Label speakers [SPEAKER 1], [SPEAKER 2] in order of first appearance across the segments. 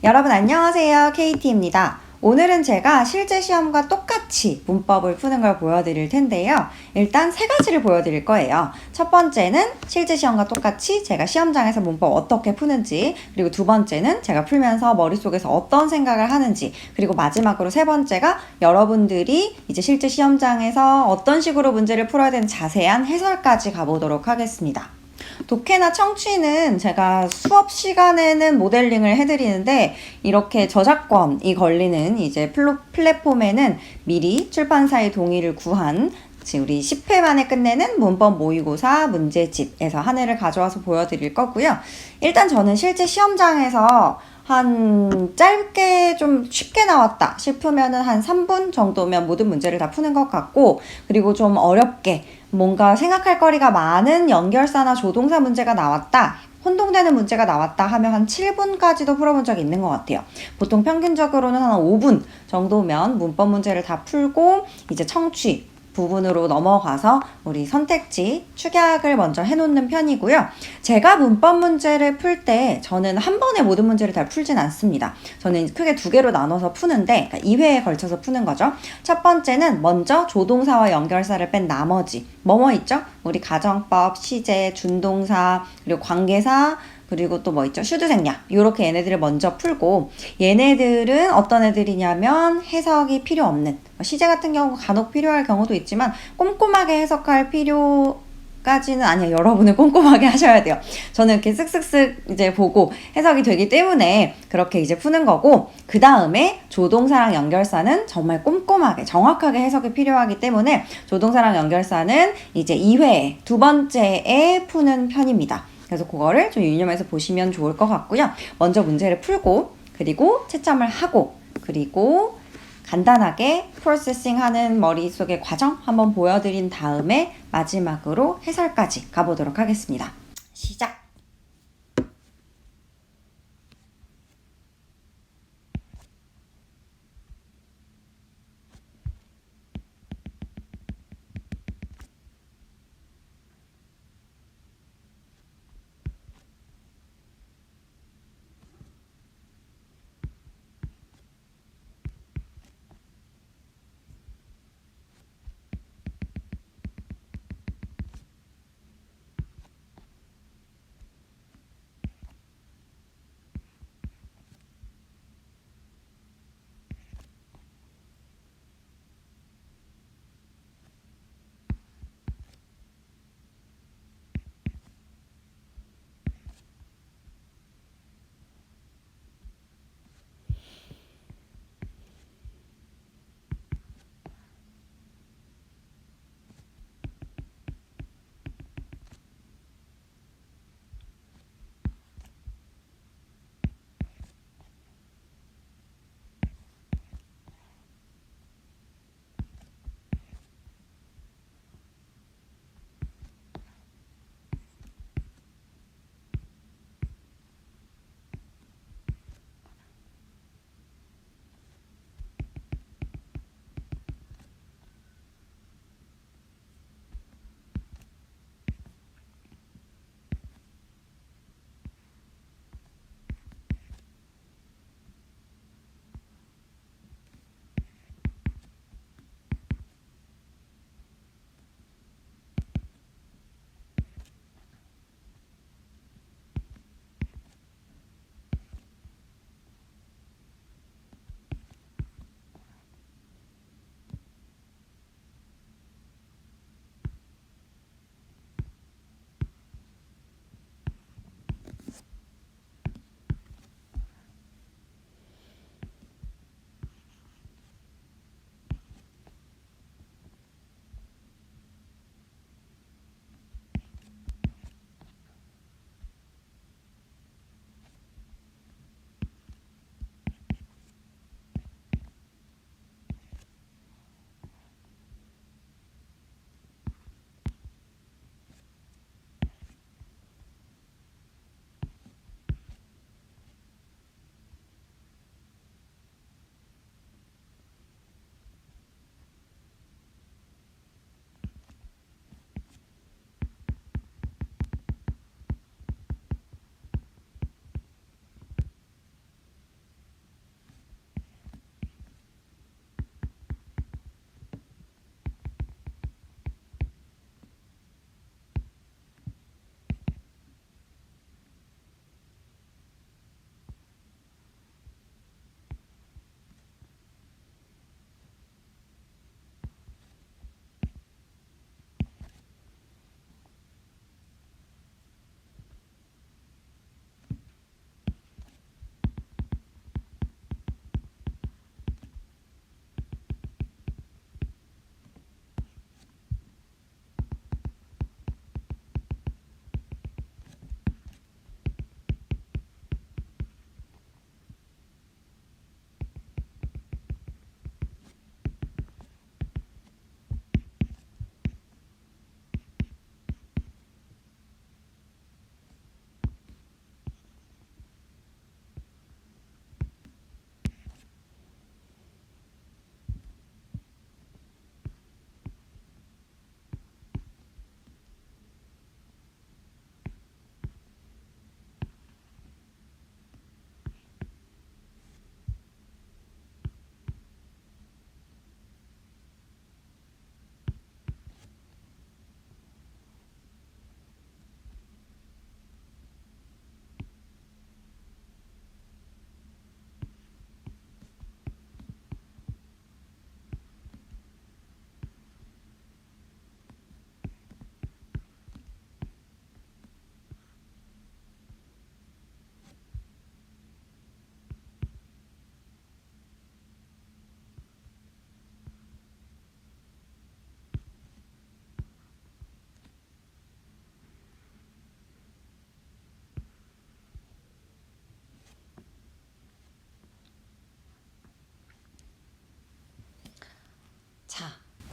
[SPEAKER 1] 여러분 안녕하세요. KT입니다. 오늘은 제가 실제 시험과 똑같이 문법을 푸는 걸 보여드릴 텐데요. 일단 세 가지를 보여드릴 거예요. 첫 번째는 실제 시험과 똑같이 제가 시험장에서 문법 어떻게 푸는지, 그리고 두 번째는 제가 풀면서 머릿속에서 어떤 생각을 하는지, 그리고 마지막으로 세 번째가 여러분들이 이제 실제 시험장에서 어떤 식으로 문제를 풀어야 되는 자세한 해설까지 가보도록 하겠습니다. 독해나 청취는 제가 수업 시간에는 모델링을 해드리는데, 이렇게 저작권이 걸리는 이제 플랫폼에는 미리 출판사의 동의를 구한 우리 10회 만에 끝내는 문법 모의고사 문제집에서 한 해를 가져와서 보여드릴 거고요. 일단 저는 실제 시험장에서 한 짧게 좀 쉽게 나왔다 싶으면은 한 3분 정도면 모든 문제를 다 푸는 것 같고, 그리고 좀 어렵게 뭔가 생각할 거리가 많은 연결사나 조동사 문제가 나왔다, 혼동되는 문제가 나왔다 하면 한 7분까지도 풀어본 적이 있는 것 같아요. 보통 평균적으로는 한 5분 정도면 문법 문제를 다 풀고 이제 청취 부분으로 넘어가서 우리 선택지 축약을 먼저 해놓는 편이고요. 제가 문법 문제를 풀 때 저는 한 번에 모든 문제를 다 풀진 않습니다. 저는 크게 두 개로 나눠서 푸는데, 그러니까 2회에 걸쳐서 푸는 거죠. 첫 번째는 먼저 조동사와 연결사를 뺀 나머지 뭐뭐 있죠? 우리 가정법, 시제, 준동사, 그리고 관계사, 그리고 또 뭐 있죠? 슈드생략. 요렇게 얘네들을 먼저 풀고, 얘네들은 어떤 애들이냐면 해석이 필요 없는, 시제 같은 경우 간혹 필요할 경우도 있지만 꼼꼼하게 해석할 필요까지는 아니에요. 여러분은 꼼꼼하게 하셔야 돼요. 저는 이렇게 쓱쓱쓱 이제 보고 해석이 되기 때문에 그렇게 이제 푸는 거고, 그 다음에 조동사랑 연결사는 정말 꼼꼼하게 정확하게 해석이 필요하기 때문에 조동사랑 연결사는 이제 2회 두 번째에 푸는 편입니다. 그래서 그거를 좀 유념해서 보시면 좋을 것 같고요. 먼저 문제를 풀고, 그리고 채점을 하고, 그리고 간단하게 프로세싱하는 머릿속의 과정 한번 보여드린 다음에 마지막으로 해설까지 가보도록 하겠습니다. 시작!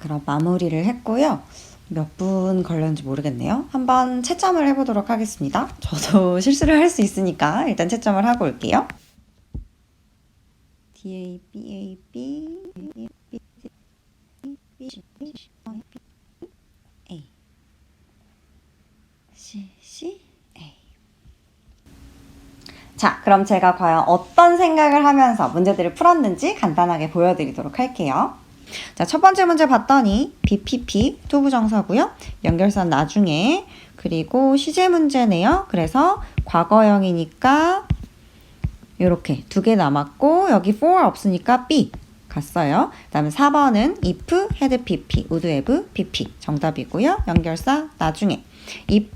[SPEAKER 1] 그럼 마무리를 했고요. 몇 분 걸렸는지 모르겠네요. 한번 채점을 해보도록 하겠습니다. 저도 실수를 할 수 있으니까 일단 채점을 하고 올게요. DA, BA, B, A, C, A. 자, 그럼 제가 과연 어떤 생각을 하면서 문제들을 풀었는지 간단하게 보여드리도록 할게요. 자, 첫 번째 문제 봤더니 BPP 투부정사고요. 연결선 나중에, 그리고 시제 문제네요. 그래서 과거형이니까 이렇게 두 개 남았고 여기 for 없으니까 B 갔어요. 그 다음에 4번은 if had PP, would have PP 정답이고요. 연결사 나중에. if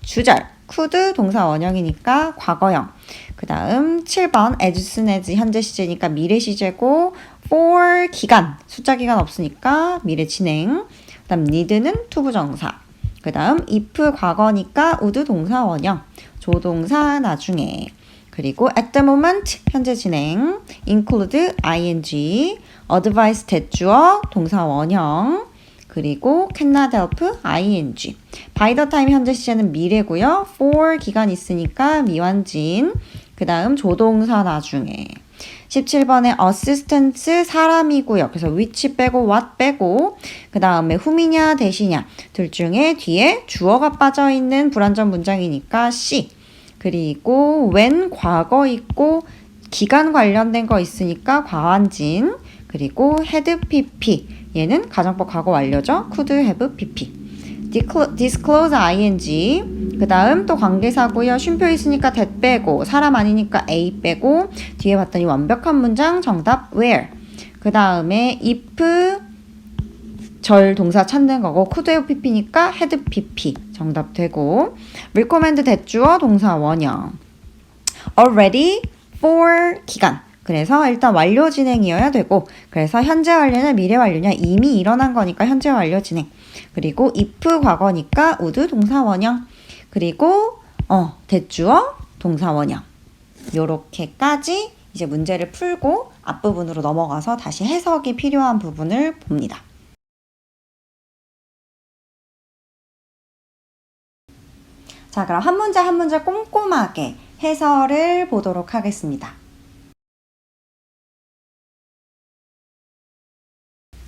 [SPEAKER 1] 주절, could 동사 원형이니까 과거형. 그 다음 7번 as soon as 현재 시제니까 미래 시제고 for 기간, 숫자 기간 없으니까 미래 진행. 그 다음 need는 투부정사. 그 다음 if 과거니까 would 동사 원형, 조동사 나중에. 그리고 at the moment 현재 진행, include ing, advice 대주어 동사 원형, 그리고 cannot help ing. by the time 현재 시제는 미래고요. for 기간 있으니까 미완진. 그 다음 조동사 나중에. 17번에 assistant 사람이고요. 그래서 which 빼고 what 빼고, 그 다음에 whom이냐 대시냐 둘 중에 뒤에 주어가 빠져있는 불완전 문장이니까 C. 그리고 when 과거 있고 기간 관련된 거 있으니까 과완진. 그리고 had PP, 얘는 가정법 과거 완료죠. could have PP. disclose ing. 그 다음 또 관계사고요. 쉼표 있으니까 that 빼고, 사람 아니니까 A 빼고, 뒤에 봤더니 완벽한 문장 정답 where. 그 다음에 if 절 동사 찾는 거고, could have pp니까 had pp 정답 되고, recommend 대주어 동사 원형, already for 기간. 그래서 일단 완료 진행이어야 되고, 그래서 현재 완료냐 미래 완료냐, 이미 일어난 거니까 현재 완료 진행. 그리고 if 과거니까 would 동사 원형. 그리고 대주어 동사 원형. 요렇게까지 이제 문제를 풀고 앞부분으로 넘어가서 다시 해석이 필요한 부분을 봅니다. 자, 그럼 한 문제 한 문제 꼼꼼하게 해설을 보도록 하겠습니다.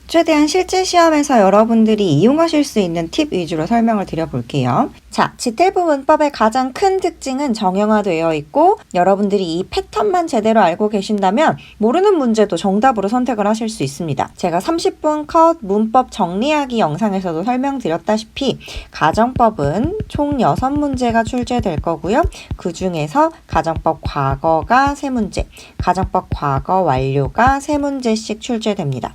[SPEAKER 1] 최대한 실제 시험에서 여러분들이 이용하실 수 있는 팁 위주로 설명을 드려볼게요. 자, 지텔프 문법의 가장 큰 특징은 정형화되어 있고, 여러분들이 이 패턴만 제대로 알고 계신다면 모르는 문제도 정답으로 선택을 하실 수 있습니다. 제가 30분 컷 문법 정리하기 영상에서도 설명드렸다시피 가정법은 총 6문제가 출제될 거고요. 그 중에서 가정법 과거가 3문제, 가정법 과거 완료가 3문제씩 출제됩니다.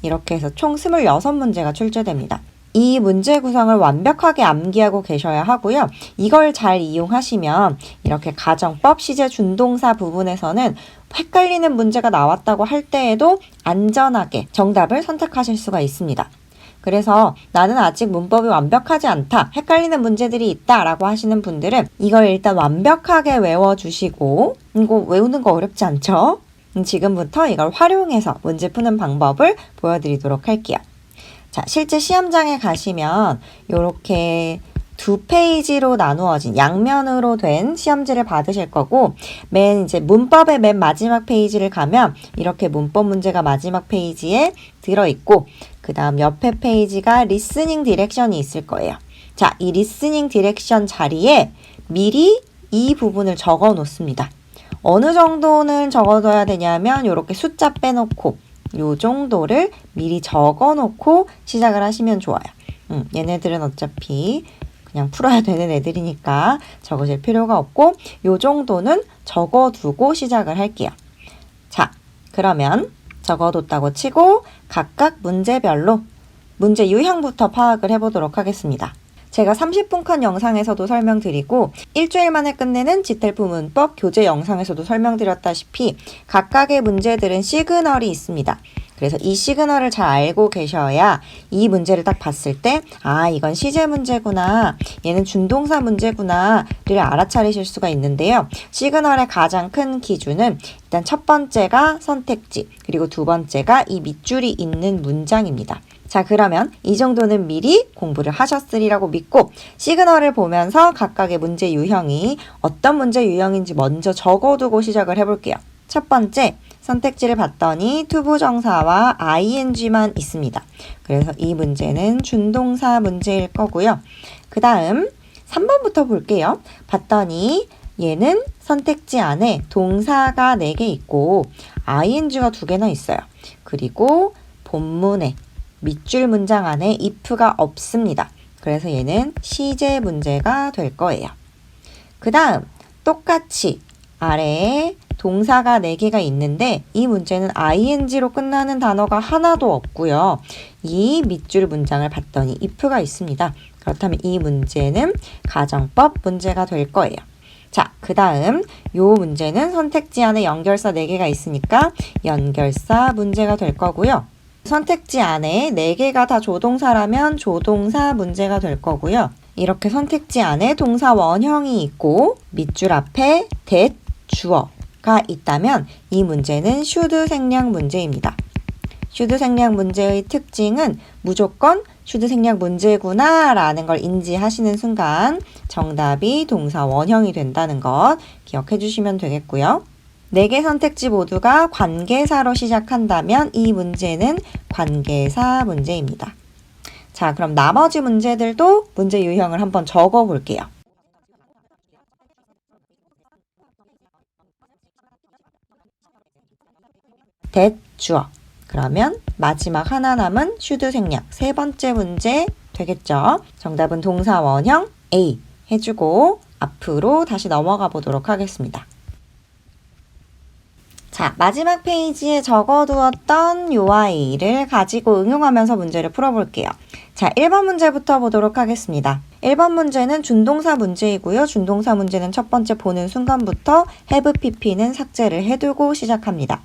[SPEAKER 1] 이렇게 해서 총 26문제가 출제됩니다. 이 문제 구성을 완벽하게 암기하고 계셔야 하고요. 이걸 잘 이용하시면 이렇게 가정법 시제 준동사 부분에서는 헷갈리는 문제가 나왔다고 할 때에도 안전하게 정답을 선택하실 수가 있습니다. 그래서 나는 아직 문법이 완벽하지 않다, 헷갈리는 문제들이 있다 라고 하시는 분들은 이걸 일단 완벽하게 외워주시고, 이거 외우는 거 어렵지 않죠? 지금부터 이걸 활용해서 문제 푸는 방법을 보여드리도록 할게요. 자, 실제 시험장에 가시면 이렇게 2페이지로 나누어진 양면으로 된 시험지를 받으실 거고, 이제 문법의 맨 마지막 페이지를 가면 이렇게 문법 문제가 마지막 페이지에 들어있고, 그 다음 옆에 페이지가 리스닝 디렉션이 있을 거예요. 자, 이 리스닝 디렉션 자리에 미리 이 부분을 적어 놓습니다. 어느 정도는 적어둬야 되냐면 이렇게 숫자 빼놓고 요 정도를 미리 적어 놓고 시작을 하시면 좋아요. 얘네들은 어차피 그냥 풀어야 되는 애들이니까 적으실 필요가 없고, 요 정도는 적어두고 시작을 할게요. 자, 그러면 적어뒀다고 치고 각각 문제별로 문제 유형부터 파악을 해보도록 하겠습니다. 제가 30분 컷 영상에서도 설명드리고 일주일 만에 끝내는 지텔프 문법 교재 영상에서도 설명드렸다시피 각각의 문제들은 시그널이 있습니다. 그래서 이 시그널을 잘 알고 계셔야 이 문제를 딱 봤을 때 이건 시제 문제구나, 얘는 준동사 문제구나를 알아차리실 수가 있는데요. 시그널의 가장 큰 기준은 일단 첫 번째가 선택지, 그리고 두 번째가 이 밑줄이 있는 문장입니다. 자, 그러면 이 정도는 미리 공부를 하셨으리라고 믿고 시그널을 보면서 각각의 문제 유형이 어떤 문제 유형인지 먼저 적어두고 시작을 해볼게요. 첫 번째, 선택지를 봤더니 투부정사와 ing만 있습니다. 그래서 이 문제는 준동사 문제일 거고요. 그 다음 3번부터 볼게요. 봤더니 얘는 선택지 안에 동사가 4개 있고 ing가 2개나 있어요. 그리고 본문에 밑줄 문장 안에 if가 없습니다. 그래서 얘는 시제 문제가 될 거예요. 그 다음 똑같이 아래에 동사가 4개가 있는데 이 문제는 ing로 끝나는 단어가 하나도 없고요. 이 밑줄 문장을 봤더니 if가 있습니다. 그렇다면 이 문제는 가정법 문제가 될 거예요. 자, 그 다음 요 문제는 선택지 안에 연결사 4개가 있으니까 연결사 문제가 될 거고요. 선택지 안에 4개가 다 조동사라면 조동사 문제가 될 거고요. 이렇게 선택지 안에 동사 원형이 있고 밑줄 앞에 that, 주어가 있다면 이 문제는 should 생략 문제입니다. should 생략 문제의 특징은 무조건 should 생략 문제구나 라는 걸 인지하시는 순간 정답이 동사 원형이 된다는 것 기억해 주시면 되겠고요. 4개 선택지 모두가 관계사로 시작한다면 이 문제는 관계사 문제입니다. 자, 그럼 나머지 문제들도 문제 유형을 한번 적어 볼게요. that, 주어. 그러면 마지막 하나 남은 should 생략 3번째 문제 되겠죠? 정답은 동사 원형 A 해주고 앞으로 다시 넘어가 보도록 하겠습니다. 자, 마지막 페이지에 적어두었던 요 아이를 가지고 응용하면서 문제를 풀어볼게요. 자, 1번 문제부터 보도록 하겠습니다. 1번 문제는 준동사 문제이고요. 준동사 문제는 첫 번째 보는 순간부터 have pp는 삭제를 해두고 시작합니다.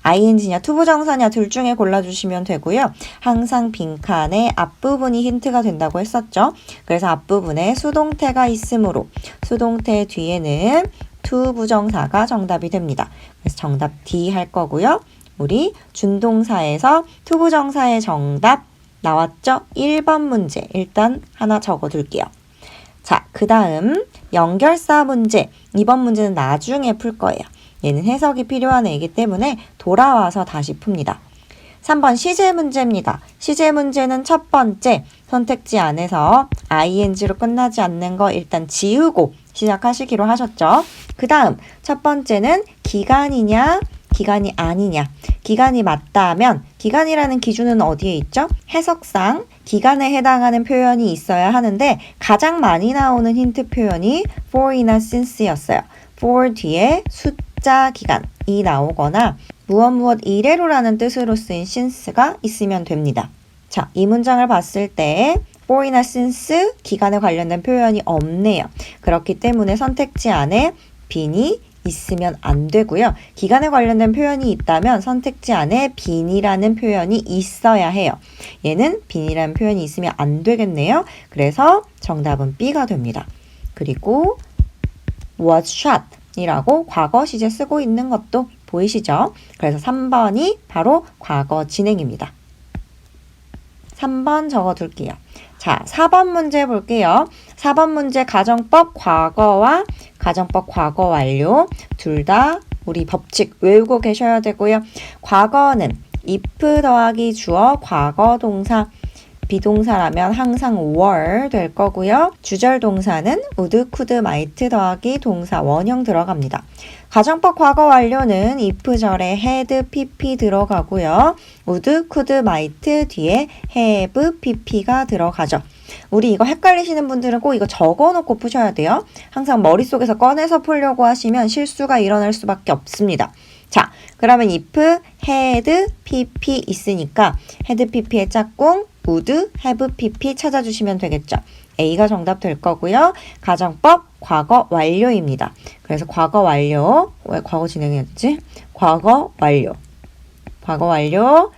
[SPEAKER 1] ing냐 투부정사냐 둘 중에 골라주시면 되고요. 항상 빈칸의 앞부분이 힌트가 된다고 했었죠. 그래서 앞부분에 수동태가 있으므로 수동태 뒤에는 투부정사가 정답이 됩니다. 그래서 정답 D 할 거고요. 우리 준동사에서 투부정사의 정답 나왔죠? 1번 문제 일단 하나 적어둘게요. 자, 그 다음 연결사 문제 2번 문제는 나중에 풀 거예요. 얘는 해석이 필요한 애이기 때문에 돌아와서 다시 풉니다. 3번 시제 문제입니다. 시제 문제는 첫 번째 선택지 안에서 ing로 끝나지 않는 거 일단 지우고 시작하시기로 하셨죠. 그 다음 첫 번째는 기간이냐 기간이 아니냐. 기간이 맞다면 기간이라는 기준은 어디에 있죠? 해석상 기간에 해당하는 표현이 있어야 하는데 가장 많이 나오는 힌트 표현이 for이나 since였어요. for 뒤에 숫자 기간이 나오거나 무엇 이래로라는 뜻으로 쓰인 since가 있으면 됩니다. 자, 이 문장을 봤을 때 for이나 since 기간에 관련된 표현이 없네요. 그렇기 때문에 선택지 안에 빈이 있으면 안 되고요. 기간에 관련된 표현이 있다면 선택지 안에 빈이라는 표현이 있어야 해요. 얘는 빈이라는 표현이 있으면 안 되겠네요. 그래서 정답은 B가 됩니다. 그리고 was shot 이라고 과거 시제 쓰고 있는 것도 보이시죠? 그래서 3번이 바로 과거 진행입니다. 3번 적어둘게요. 자, 4번 문제 볼게요. 4번 문제 가정법 과거와 가정법 과거 완료 둘 다 우리 법칙 외우고 계셔야 되고요. 과거는 if 더하기 주어 과거 동사 비동사라면 항상 were 될 거고요. 주절 동사는 would, could, might 더하기 동사 원형 들어갑니다. 가정법 과거 완료는 if절에 had, pp 들어가고요. would, could, might 뒤에 have, pp가 들어가죠. 우리 이거 헷갈리시는 분들은 꼭 이거 적어놓고 푸셔야 돼요. 항상 머릿속에서 꺼내서 풀려고 하시면 실수가 일어날 수밖에 없습니다. 자, 그러면 if, had, pp 있으니까 had, pp의 짝꿍 would, have, pp 찾아주시면 되겠죠. A가 정답 될 거고요. 가정법 과거 완료입니다. 그래서 과거 완료, 왜 과거 진행해야 되지? 과거 완료. 과거 완료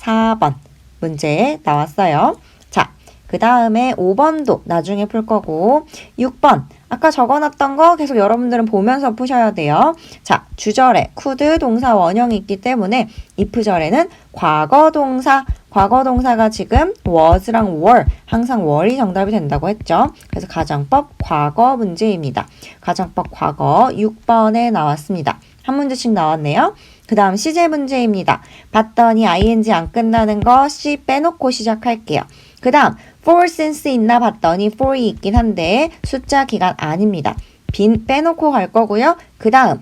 [SPEAKER 1] 14번 문제에 나왔어요. 자, 그 다음에 5번도 나중에 풀 거고 6번 아까 적어놨던 거 계속 여러분들은 보면서 푸셔야 돼요. 자, 주절에 could 동사 원형이 있기 때문에 if절에는 과거동사가 지금 was랑 were, 항상 were이 정답이 된다고 했죠. 그래서 가정법 과거 문제입니다. 가정법 과거 6번에 나왔습니다. 한 문제씩 나왔네요. 그 다음 시제 문제입니다. 봤더니 ing 안 끝나는 거 C 빼놓고 시작할게요. 그 다음 for since 있나 봤더니 for이 있긴 한데 숫자 기간 아닙니다. 빈 빼놓고 갈 거고요. 그 다음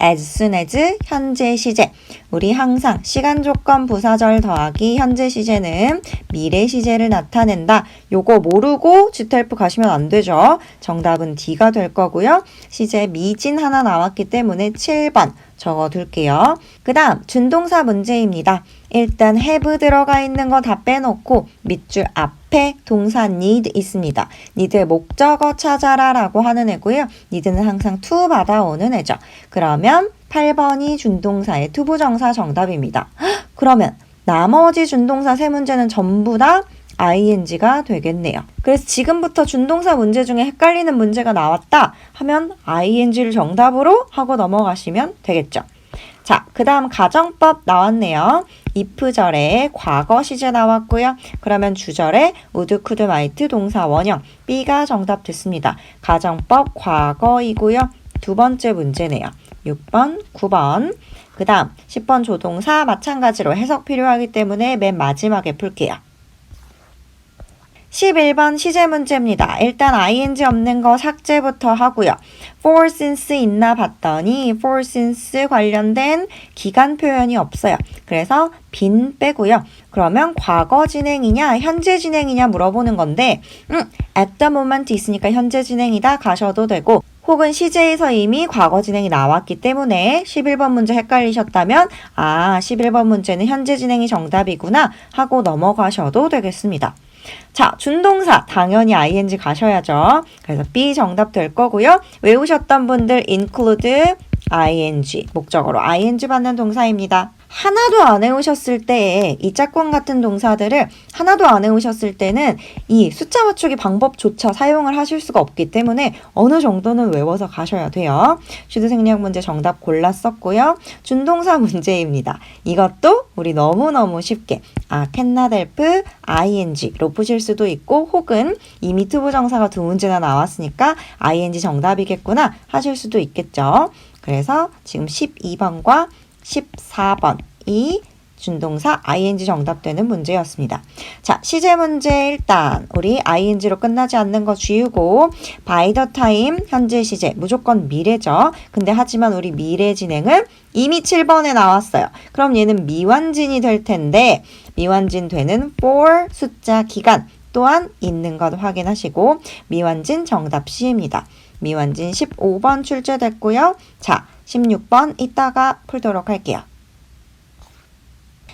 [SPEAKER 1] as soon as 현재 시제. 우리 항상 시간 조건 부사절 더하기 현재 시제는 미래 시제를 나타낸다. 요거 모르고 GTLF 가시면 안 되죠. 정답은 D가 될 거고요. 시제 미진 하나 나왔기 때문에 7번 적어둘게요. 그 다음 준동사 문제입니다. 일단 have 들어가 있는 거 다 빼놓고 밑줄 앞에 동사 need 있습니다. need의 목적어 찾아라 라고 하는 애고요. need는 항상 to 받아오는 애죠. 그러면 8번이 준동사의 투부정사 정답입니다. 그러면 나머지 준동사 세 문제는 전부 다 ing가 되겠네요. 그래서 지금부터 준동사 문제 중에 헷갈리는 문제가 나왔다 하면 ing를 정답으로 하고 넘어가시면 되겠죠. 자, 그 다음 가정법 나왔네요. if절에 과거 시제 나왔고요. 그러면 주절에 would, could, might 동사 원형 B가 정답 됐습니다. 가정법 과거이고요. 두 번째 문제네요. 6번, 9번. 그 다음 10번 조동사 마찬가지로 해석 필요하기 때문에 맨 마지막에 풀게요. 11번 시제 문제입니다. 일단 ing 없는 거 삭제부터 하고요. for since 있나 봤더니 for since 관련된 기간 표현이 없어요. 그래서 빈 빼고요. 그러면 과거 진행이냐 현재 진행이냐 물어보는 건데 at the moment 있으니까 현재 진행이다 가셔도 되고 혹은 시제에서 이미 과거 진행이 나왔기 때문에 11번 문제 헷갈리셨다면 11번 문제는 현재 진행이 정답이구나 하고 넘어가셔도 되겠습니다. 자, 준동사 당연히 ing 가셔야죠. 그래서 B 정답 될 거고요. 외우셨던 분들 include ing 목적어로 ing 받는 동사입니다. 하나도 안 외우셨을 때에 이 짝꿍 같은 동사들을 하나도 안 외우셨을 때는 이 숫자 맞추기 방법조차 사용을 하실 수가 없기 때문에 어느 정도는 외워서 가셔야 돼요. 슈드 생략 문제 정답 골랐었고요. 준동사 문제입니다. 이것도 우리 너무너무 쉽게 can not help ing로 푸실 수도 있고 혹은 이미 투부정사가 두 문제나 나왔으니까 ing 정답이겠구나 하실 수도 있겠죠. 그래서 지금 12번과 14번이 준동사 ing 정답되는 문제였습니다. 자, 시제 문제 일단 우리 ing로 끝나지 않는 거 지우고 by the time 현재 시제 무조건 미래죠. 근데 하지만 우리 미래 진행은 이미 7번에 나왔어요. 그럼 얘는 미완진이 될 텐데 미완진 되는 for 숫자 기간 또한 있는 것 확인하시고 미완진 정답 C입니다. 미완진 15번 출제됐고요. 자, 16번 이따가 풀도록 할게요.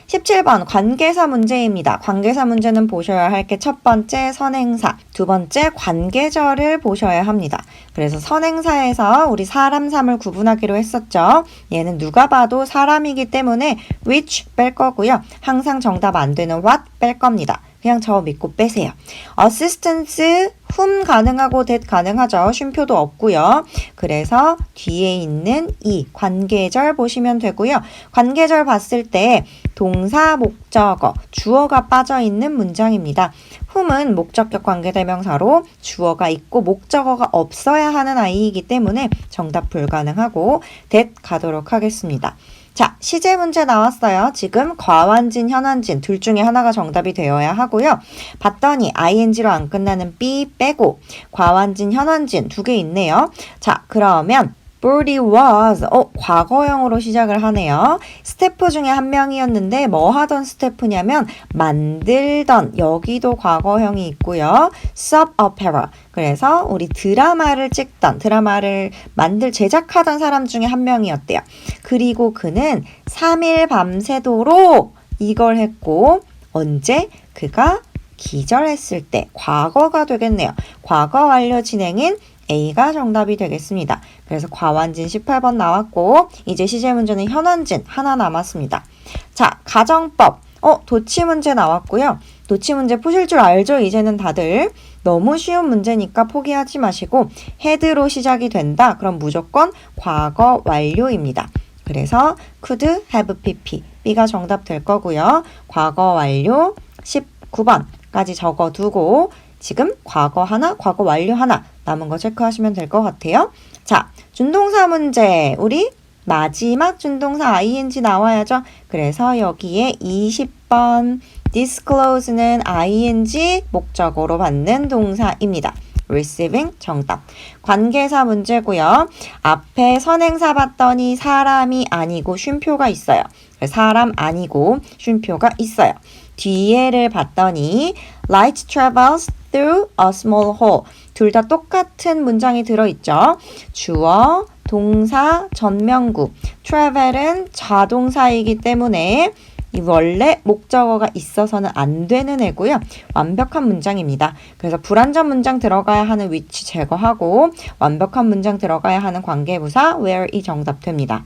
[SPEAKER 1] 17번 관계사 문제입니다. 관계사 문제는 보셔야 할 게 첫 번째 선행사, 두 번째 관계절을 보셔야 합니다. 그래서 선행사에서 우리 사람, 사물 구분하기로 했었죠. 얘는 누가 봐도 사람이기 때문에 which 뺄 거고요. 항상 정답 안 되는 what 뺄 겁니다. 그냥 저 믿고 빼세요. assistance, whom 가능하고 that 가능하죠. 쉼표도 없고요. 그래서 뒤에 있는 이 관계절 보시면 되고요. 관계절 봤을 때 동사, 목적어, 주어가 빠져있는 문장입니다. whom은 목적격 관계대명사로 주어가 있고 목적어가 없어야 하는 아이이기 때문에 정답 불가능하고 that 가도록 하겠습니다. 자, 시제 문제 나왔어요. 지금 과완진, 현완진 둘 중에 하나가 정답이 되어야 하고요. 봤더니 ing로 안 끝나는 B 빼고 과완진, 현완진 두 개 있네요. 자, 그러면 Birdie was 과거형으로 시작을 하네요. 스태프 중에 한 명이었는데 뭐 하던 스태프냐면 만들던 여기도 과거형이 있고요. Soap opera 그래서 우리 드라마를 찍던 드라마를 제작하던 사람 중에 한 명이었대요. 그리고 그는 3일 밤새도록 이걸 했고 언제? 그가 기절했을 때 과거가 되겠네요. 과거 완료 진행인 A가 정답이 되겠습니다. 그래서 과완진 18번 나왔고 이제 시제 문제는 현완진 하나 남았습니다. 자, 가정법 도치 문제 나왔고요. 도치 문제 푸실 줄 알죠? 이제는 다들. 너무 쉬운 문제니까 포기하지 마시고 had로 시작이 된다. 그럼 무조건 과거 완료입니다. 그래서 could have pp. B가 정답 될 거고요. 과거 완료 19번까지 적어두고 지금 과거 하나, 과거 완료 하나 남은 거 체크하시면 될 것 같아요. 자, 준동사 문제. 우리 마지막 준동사 ing 나와야죠. 그래서 여기에 20번 disclose는 ing 목적어로 받는 동사입니다. receiving 정답. 관계사 문제고요. 앞에 선행사 봤더니 사람이 아니고 쉼표가 있어요. 사람 아니고 쉼표가 있어요. 뒤에를 봤더니 light travels through a small hole. 둘 다 똑같은 문장이 들어있죠. 주어, 동사, 전명구. travel은 자동사이기 때문에 이 원래 목적어가 있어서는 안 되는 애고요. 완벽한 문장입니다. 그래서 불완전 문장 들어가야 하는 위치 제거하고 완벽한 문장 들어가야 하는 관계부사 where이 정답 됩니다.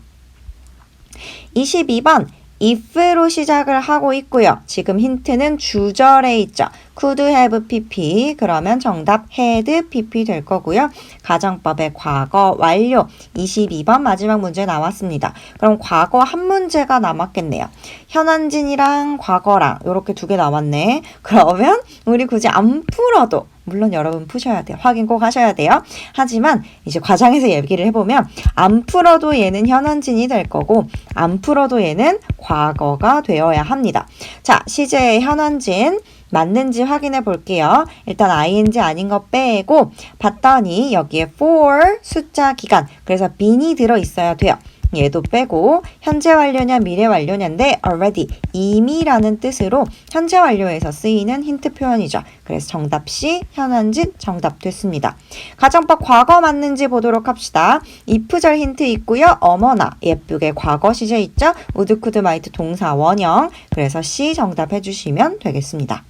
[SPEAKER 1] 22번 if로 시작을 하고 있고요. 지금 힌트는 주절에 있죠. could have pp. 그러면 정답 had pp 될 거고요. 가정법의 과거 완료 22번 마지막 문제 나왔습니다. 그럼 과거 한 문제가 남았겠네요. 현안진이랑 과거랑 이렇게 두 개 남았네. 그러면 우리 굳이 안 풀어도 물론 여러분 푸셔야 돼요. 확인 꼭 하셔야 돼요. 하지만 이제 과장해서 얘기를 해보면 안 풀어도 얘는 현안진이 될 거고 안 풀어도 얘는 과거가 되어야 합니다. 자, 시제의 현안진 맞는지 확인해 볼게요. 일단 ing 아닌 거 빼고 봤더니 여기에 for 숫자 기간 그래서 bean이 들어있어야 돼요. 얘도 빼고 현재 완료냐 미래 완료냐인데 already 이미라는 뜻으로 현재 완료에서 쓰이는 힌트 표현이죠. 그래서 정답 C 현안진 정답 됐습니다. 가정법 과거 맞는지 보도록 합시다. if절 힌트 있고요. 어머나 예쁘게 과거 시제 있죠. would, could, might 동사 원형 그래서 C 정답 해주시면 되겠습니다.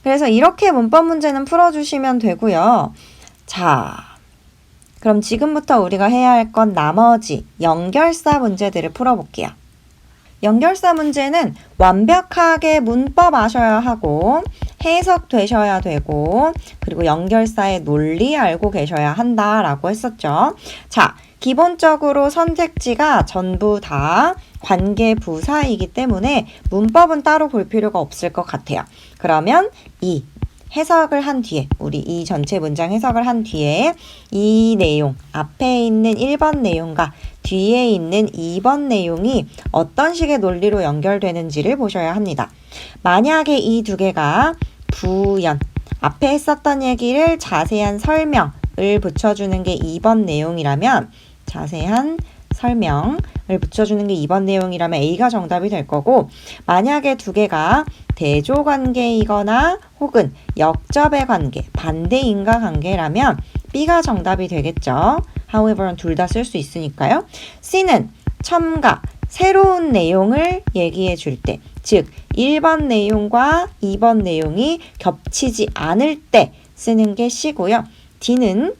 [SPEAKER 1] 그래서 이렇게 문법 문제는 풀어주시면 되고요. 자, 그럼 지금부터 우리가 해야 할 건 나머지 연결사 문제들을 풀어볼게요. 연결사 문제는 완벽하게 문법 아셔야 하고 해석되셔야 되고 그리고 연결사의 논리 알고 계셔야 한다라고 했었죠. 자, 기본적으로 선택지가 전부 다 관계부사이기 때문에 문법은 따로 볼 필요가 없을 것 같아요. 그러면 이 해석을 한 뒤에 우리 이 전체 문장 해석을 한 뒤에 이 내용 앞에 있는 1번 내용과 뒤에 있는 2번 내용이 어떤 식의 논리로 연결되는지를 보셔야 합니다. 만약에 이 두 개가 부연 앞에 했었던 얘기를 자세한 설명을 붙여주는 게 2번 내용이라면 자세한 설명을 붙여주는 게 2번 내용이라면 A가 정답이 될 거고 만약에 두 개가 대조관계이거나 혹은 역접의 관계, 반대인과 관계라면 B가 정답이 되겠죠. however는 둘 다 쓸 수 있으니까요. C는 첨가, 새로운 내용을 얘기해 줄 때, 즉 1번 내용과 2번 내용이 겹치지 않을 때 쓰는 게 C고요. D는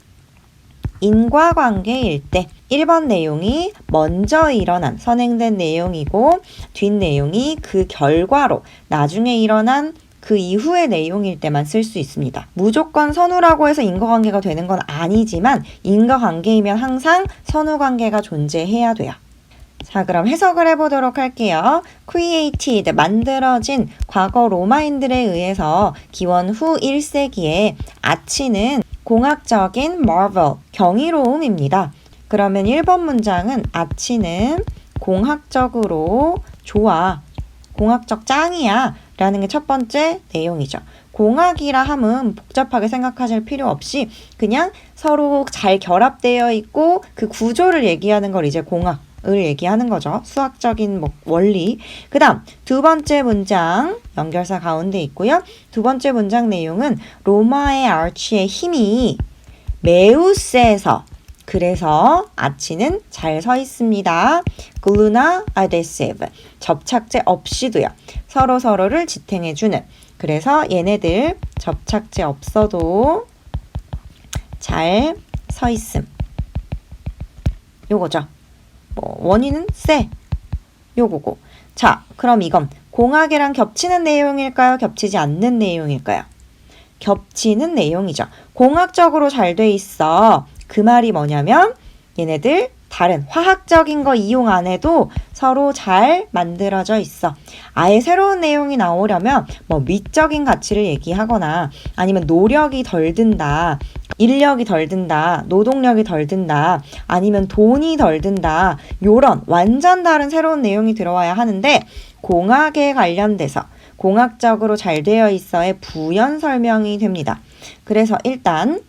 [SPEAKER 1] 인과관계일 때 1번 내용이 먼저 일어난 선행된 내용이고 뒷내용이 그 결과로 나중에 일어난 그 이후의 내용일 때만 쓸 수 있습니다. 무조건 선우라고 해서 인과관계가 되는 건 아니지만 인과관계이면 항상 선후관계가 존재해야 돼요. 자, 그럼 해석을 해보도록 할게요. created, 만들어진 과거 로마인들에 의해서 기원 후 1세기에 아치는 공학적인 marvel, 경이로움입니다. 그러면 1번 문장은 아치는 공학적으로 좋아, 공학적 짱이야 라는 게 첫 번째 내용이죠. 공학이라 함은 복잡하게 생각하실 필요 없이 그냥 서로 잘 결합되어 있고 그 구조를 얘기하는 걸 이제 공학을 얘기하는 거죠. 수학적인 원리. 그 다음 두 번째 문장 연결사 가운데 있고요. 두 번째 문장 내용은 로마의 아치의 힘이 매우 세서 그래서 아치는 잘 서 있습니다. glue나 adhesive, 접착제 없이도요. 서로서로를 지탱해주는. 그래서 얘네들 접착제 없어도 잘 서 있음. 요거죠. 원인은 세. 요거고. 자, 그럼 이건 공학이랑 겹치는 내용일까요? 겹치지 않는 내용일까요? 겹치는 내용이죠. 공학적으로 잘 돼 있어. 그 말이 뭐냐면 얘네들 다른 화학적인 거 이용 안 해도 서로 잘 만들어져 있어. 아예 새로운 내용이 나오려면 뭐 미적인 가치를 얘기하거나 아니면 노력이 덜 든다. 인력이 덜 든다. 노동력이 덜 든다. 아니면 돈이 덜 든다. 요런 완전 다른 새로운 내용이 들어와야 하는데 공학에 관련돼서 공학적으로 잘 되어 있어의 부연 설명이 됩니다. 그래서 일단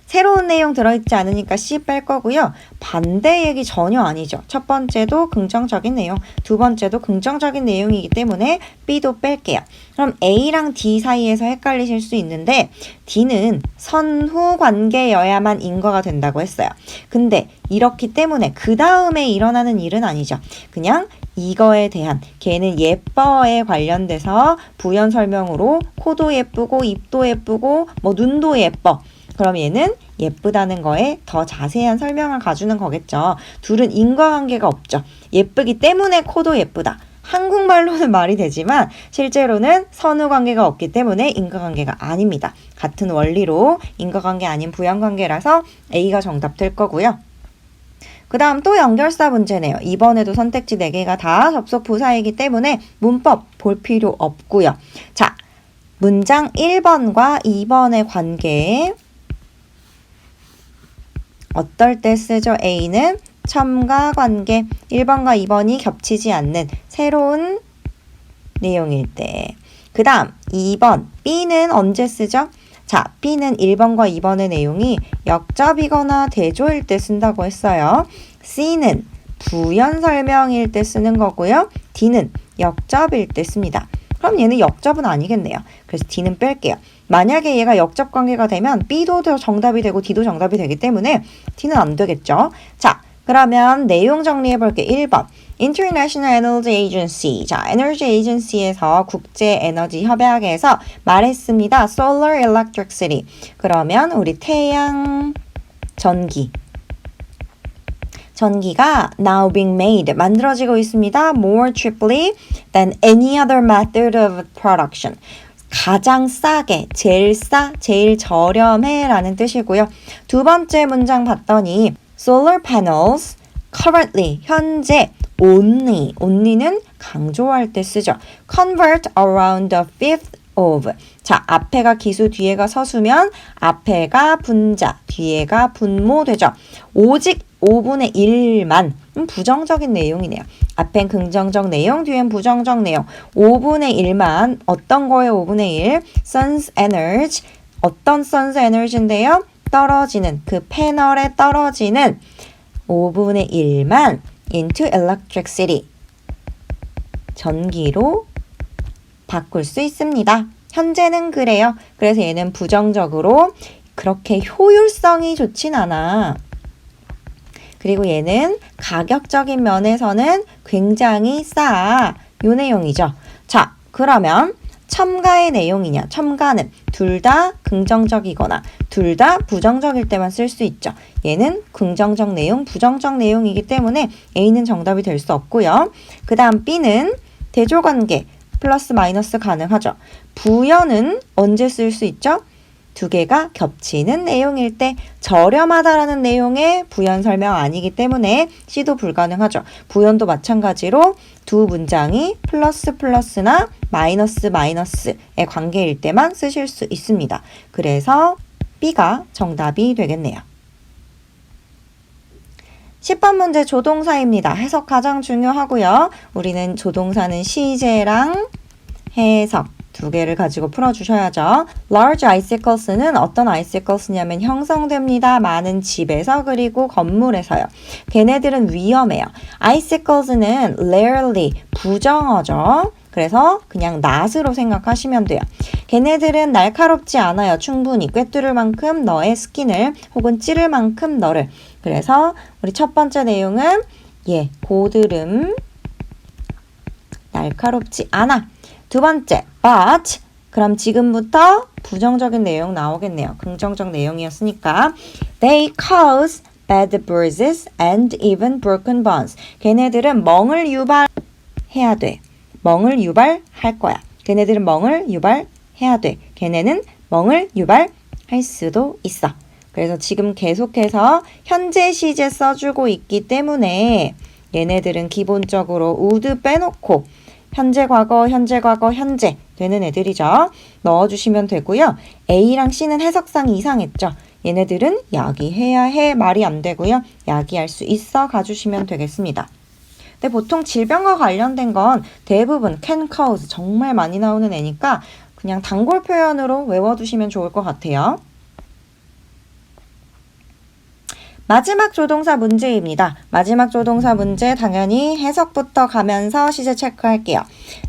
[SPEAKER 1] 새로운 내용 들어있지 않으니까 C 뺄 거고요. 반대 얘기 전혀 아니죠. 첫 번째도 긍정적인 내용, 두 번째도 긍정적인 내용이기 때문에 B도 뺄게요. 그럼 A랑 D 사이에서 헷갈리실 수 있는데 D는 선후 관계여야만 인과가 된다고 했어요. 근데 이렇기 때문에 그 다음에 일어나는 일은 아니죠. 그냥 이거에 대한 걔는 예뻐에 관련돼서 부연 설명으로 코도 예쁘고 입도 예쁘고 뭐 눈도 예뻐. 그럼 얘는 예쁘다는 거에 더 자세한 설명을 가주는 거겠죠. 둘은 인과관계가 없죠. 예쁘기 때문에 코도 예쁘다. 한국말로는 말이 되지만 실제로는 선후관계가 없기 때문에 인과관계가 아닙니다. 같은 원리로 인과관계 아닌 부연관계라서 A가 정답 될 거고요. 그 다음 또 연결사 문제네요. 이번에도 선택지 4개가 다 접속 부사이기 때문에 문법 볼 필요 없고요. 자, 문장 1번과 2번의 관계 어떨 때 쓰죠? A는 첨가 관계 1번과 2번이 겹치지 않는 새로운 내용일 때. 그 다음 2번 B는 언제 쓰죠? 자, B는 1번과 2번의 내용이 역접이거나 대조일 때 쓴다고 했어요. C는 부연 설명일 때 쓰는 거고요. D는 역접일 때 씁니다. 그럼 얘는 역접은 아니겠네요. 그래서 D는 뺄게요. 만약에 얘가 역접 관계가 되면 B도 정답이 되고 D도 정답이 되기 때문에 D는 안 되겠죠. 자, 그러면 내용 정리해 볼게요. 1번 International Energy Agency. 자, Energy Agency에서 국제 에너지 협약에서 말했습니다. Solar Electricity. 그러면 우리 태양 전기가 now being made 만들어지고 있습니다. More cheaply than any other method of production. 가장 싸게, 제일 싸, 제일 저렴해 라는 뜻이고요. 두 번째 문장 봤더니 solar panels currently, 현재 only는 강조할 때 쓰죠. convert around the fifth of. 자, 앞에가 기수, 뒤에가 서수면 앞에가 분자, 뒤에가 분모 되죠. 오직 5분의 1만 부정적인 내용이네요. 앞엔 긍정적 내용, 뒤엔 부정적 내용. 5분의 1만 어떤 거에 5분의 1? Sun's energy. 어떤 Sun's energy인데요? 떨어지는 그 패널에 떨어지는 5분의 1만 into electricity. 전기로 바꿀 수 있습니다. 현재는 그래요. 그래서 얘는 부정적으로 그렇게 효율성이 좋진 않아. 그리고 얘는 가격적인 면에서는 굉장히 싸. 요 내용이죠. 자, 그러면 첨가의 내용이냐? 첨가는 둘 다 긍정적이거나 둘 다 부정적일 때만 쓸 수 있죠. 얘는 긍정적 내용, 부정적 내용이기 때문에 A는 정답이 될 수 없고요. 그 다음 B는 대조관계 플러스 마이너스 가능하죠. 부연은 언제 쓸 수 있죠? 두 개가 겹치는 내용일 때 저렴하다라는 내용의 부연 설명 아니기 때문에 C도 불가능하죠. 부연도 마찬가지로 두 문장이 플러스 플러스나 마이너스 마이너스의 관계일 때만 쓰실 수 있습니다. 그래서 B가 정답이 되겠네요. 10번 문제 조동사입니다. 해석 가장 중요하고요. 우리는 조동사는 시제랑 해석 두 개를 가지고 풀어주셔야죠. Large icicles는 어떤 icicles냐면 형성됩니다. 많은 집에서 그리고 건물에서요. 걔네들은 위험해요. icicles는 rarely 부정어죠. 그래서 그냥 낫으로 생각하시면 돼요. 걔네들은 날카롭지 않아요. 충분히 꿰뚫을 만큼 너의 스킨을 혹은 찌를 만큼 너를. 그래서 우리 첫 번째 내용은 고드름 날카롭지 않아. 두 번째, but 그럼 지금부터 부정적인 내용 나오겠네요. 긍정적 내용이었으니까 they cause bad bruises and even broken bones. 걔네들은 멍을 유발해 해야 돼. 멍을 유발할 거야. 걔네들은 멍을 유발해야 돼. 걔네는 멍을 유발할 수도 있어. 그래서 지금 계속해서 현재 시제 써주고 있기 때문에 얘네들은 기본적으로 would 빼놓고 현재 과거, 현재 과거, 현재 되는 애들이죠. 넣어주시면 되고요. A랑 C는 해석상 이상했죠. 얘네들은 야기해야 해 말이 안 되고요. 야기할 수 있어 가주시면 되겠습니다. 근데 보통 질병과 관련된 건 대부분 can cause 정말 많이 나오는 애니까 그냥 단골 표현으로 외워두시면 좋을 것 같아요. 마지막 조동사 문제입니다. 마지막 조동사 문제 당연히 해석부터 가면서 시제 체크할게요.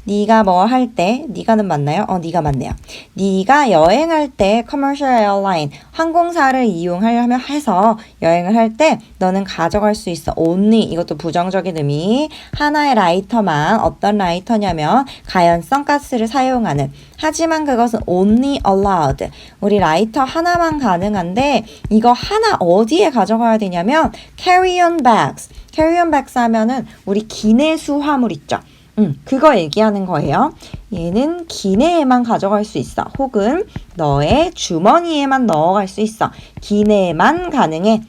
[SPEAKER 1] 네가 뭐 할 때, 네가는 맞나요? 네가 맞네요. 네가 여행할 때 commercial airline, 항공사를 이용하려면 해서 여행을 할 때 너는 가져갈 수 있어. only, 이것도 부정적인 의미. 하나의 라이터만, 어떤 라이터냐면 가연성 가스를 사용하는. 하지만 그것은 only allowed. 우리 라이터 하나만 가능한데 이거 하나 어디에 가져가야 되냐면 carry on bags. carry on bags 하면은 우리 기내 수화물 있죠. 그거 얘기하는 거예요. 얘는 기내에만 가져갈 수 있어. 혹은 너의 주머니에만 넣어갈 수 있어. 기내에만 가능해.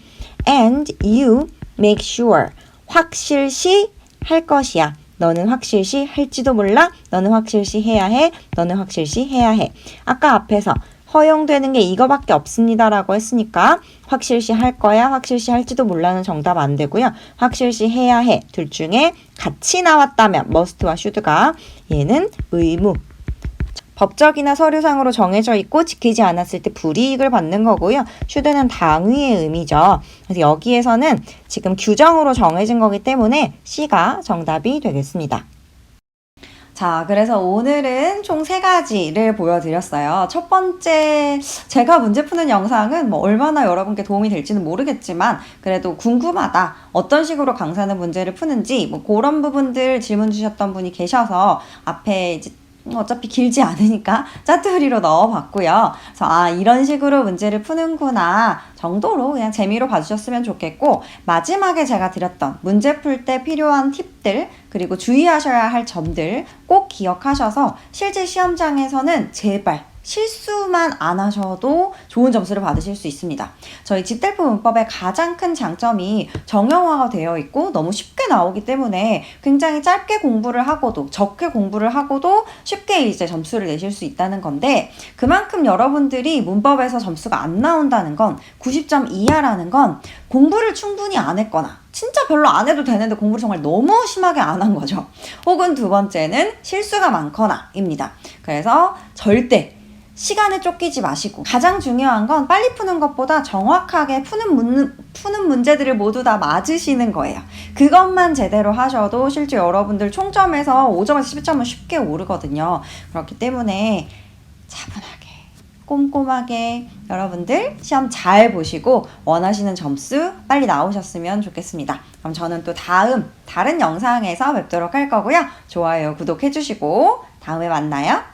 [SPEAKER 1] And you make sure. 확실시 할 것이야. 너는 확실시 할지도 몰라. 너는 확실시 해야 해. 너는 확실시 해야 해. 아까 앞에서 허용되는 게 이거밖에 없습니다 라고 했으니까 확실시 할 거야, 확실시 할지도 몰라는 정답 안 되고요. 확실시 해야 해. 둘 중에 같이 나왔다면 must와 should가 얘는 의무. 법적이나 서류상으로 정해져 있고 지키지 않았을 때 불이익을 받는 거고요. should는 당위의 의미죠. 그래서 여기에서는 지금 규정으로 정해진 거기 때문에 C가 정답이 되겠습니다. 자, 그래서 오늘은 총 3가지를 보여드렸어요. 첫 번째, 제가 문제 푸는 영상은 뭐 얼마나 여러분께 도움이 될지는 모르겠지만 그래도 궁금하다. 어떤 식으로 강사는 문제를 푸는지 뭐 그런 부분들 질문 주셨던 분이 계셔서 앞에 이제 어차피 길지 않으니까 짜투리로 넣어봤고요. 그래서 이런 식으로 문제를 푸는구나 정도로 그냥 재미로 봐주셨으면 좋겠고 마지막에 제가 드렸던 문제 풀 때 필요한 팁들 그리고 주의하셔야 할 점들 꼭 기억하셔서 실제 시험장에서는 제발 실수만 안 하셔도 좋은 점수를 받으실 수 있습니다. 저희 집대표 문법의 가장 큰 장점이 정형화가 되어 있고 너무 쉽게 나오기 때문에 굉장히 짧게 공부를 하고도 적게 공부를 하고도 쉽게 이제 점수를 내실 수 있다는 건데 그만큼 여러분들이 문법에서 점수가 안 나온다는 건 90점 이하라는 건 공부를 충분히 안 했거나 진짜 별로 안 해도 되는데 공부를 정말 너무 심하게 안 한 거죠. 혹은 두 번째는 실수가 많거나 입니다. 그래서 절대 시간에 쫓기지 마시고 가장 중요한 건 빨리 푸는 것보다 정확하게 푸는 문제들을 모두 다 맞으시는 거예요. 그것만 제대로 하셔도 실제 여러분들 총점에서 5점에서 10점은 쉽게 오르거든요. 그렇기 때문에 차분하게 꼼꼼하게 여러분들 시험 잘 보시고 원하시는 점수 빨리 나오셨으면 좋겠습니다. 그럼 저는 또 다른 영상에서 뵙도록 할 거고요. 좋아요, 구독해 주시고 다음에 만나요.